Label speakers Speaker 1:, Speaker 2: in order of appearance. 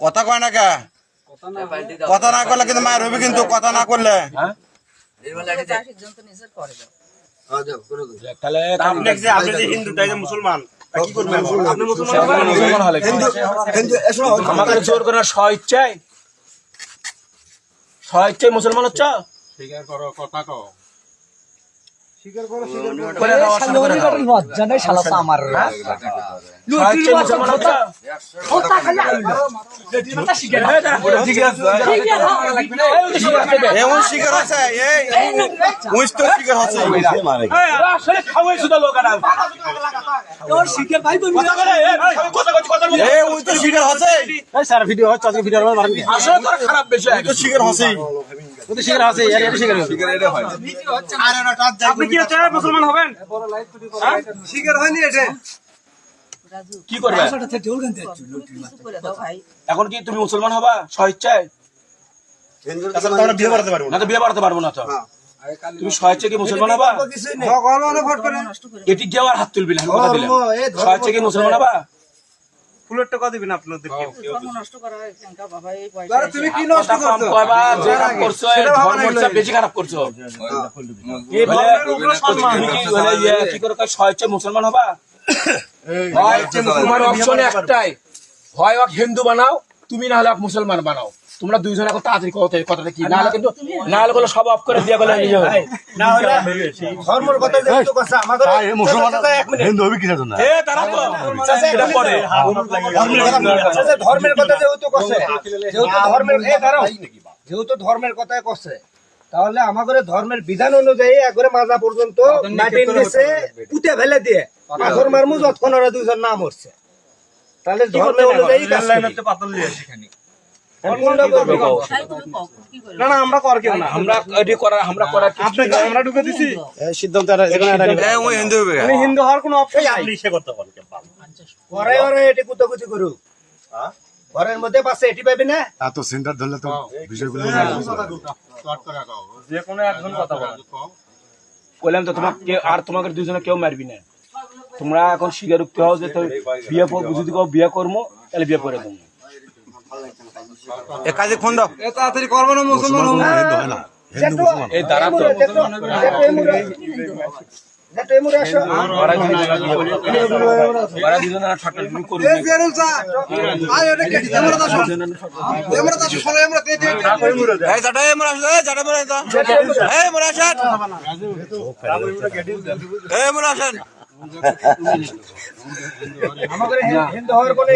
Speaker 1: কথা কয় না কে? কথা না করলে কিন্তু মায়ের হবে, কিন্তু কথা না করলে।
Speaker 2: আপনি যে হিন্দু তাই যে মুসলমান কি করবেন? আপনি
Speaker 3: মুসলমান হলে আমাকে জোর করে স্বইচ্ছায় মুসলমান হচ্ছ?
Speaker 4: স্বীকার করো, কথা কও।
Speaker 3: লজ্জা নেই শালা আমার। স্বইচ্ছায় মুসলমান হচ্ছ?
Speaker 1: এমন শিকার আছে, এই উইস তো শিকার আছে।
Speaker 3: আসলে খাওয়াই শুধু লোকেরা
Speaker 1: এই উইস তো শিকার আছে।
Speaker 2: স্যার ভিডিও হচ্ছে, আজকে ভিডিও মারেন কি?
Speaker 3: আসলে তোর খারাপ বেশি
Speaker 1: তো শিকার আছে।
Speaker 2: ওতে শিকার আছে, এর শিকার হবে। আপনি কি হচ্ছে মুসলমান হবেন?
Speaker 1: শিকার হয়নি এটা।
Speaker 3: কি করবে এখন? কি তুমি মুসলমান হবা স্বইচ্ছায়?
Speaker 2: তাছাড়া তো আমরা বিয়ে করতে পারবো না।
Speaker 3: না তো বিয়ে বাড়াতে পারবো না তো। তুমি স্বইচ্ছায় কি মুসলমান হবা? এটি দিয়ে আবার হাত তুলবি না, আমি কথা দিলাম। স্বইচ্ছায় কি মুসলমান হবা?
Speaker 2: ফুলের টাকা দিবেন আপনাদেরকে।
Speaker 1: তুমি কি নষ্ট
Speaker 3: কথা কম
Speaker 1: করছো?
Speaker 3: কয়বা, যে কাজ করছো এই ধর্মটা বেশি খারাপ করছো। এই বলে তুমি কি বলে কি করে স্বইচ্ছায় মুসলমান হবা? হয় তোমার অপশন একটাই, হয় ওকে হিন্দু বানাও, তুমি না হলে ওকে মুসলমান বানাও। তোমরা দুইজন এখন তাড়াতাড়ি কথাটা কি, না হলে কিন্তু না হলে বলে সব অফ করে দিয়ে গেলে নিজে হবে।
Speaker 2: না হলে
Speaker 1: ধর্মের কথা যেহেতু কথা আমাদের মুসলমান হিন্দু হবে কিনা জন্য?
Speaker 3: এ তারা তো এটা করে
Speaker 1: ধর্মের কথা যেহেতু কথা, যেহেতু ধর্মের কথা কছে, তাহলে আমাদের ধর্মের বিধান অনুযায়ী একবারে মাজা পর্যন্ত মাটির নিচে পুঁতে ফেলে দিয়ে পাথর মারমু যতক্ষণ ওরা দুইজন না মরছে। তাহলে ধর্মের অনুযায়ী কাজ করি।
Speaker 2: পাতল দিয়ে সেখানে।
Speaker 1: কোনটা করবে?
Speaker 2: না না, আমরা কর কেউ না।
Speaker 3: আমরা এটি করা আমরা করা
Speaker 2: আপনাকে আমরা ঢুকে দিছি সিদ্ধান্ত। আমি হিন্দু হওয়ার কোনো অপশন নাই। আপনি সে করতে পারেন
Speaker 1: ঘরে ঘরে এটি কুতাকুতি করু, ঘরের মধ্যে পাশে এটি পাবি না।
Speaker 4: এত সেন্টার ধরলে তো বিষয়গুলো
Speaker 2: যে কোনো একজন কথা বলেন।
Speaker 3: বললাম তো তোমাকে আর তোমাকে দুজনে কেউ মারবি না। তোমরা এখন স্বীকারোক্তি হও যে বিয়ে যদি বিয়ে করবো তাহলে বিয়ে করে দেবো।
Speaker 1: কাজে ফোন দাও, তাড়াতাড়ি করবো না মুসলমান হবো।
Speaker 3: এই দ্বারা তো
Speaker 1: আমাদের হিন্দু হওয়ার কোনো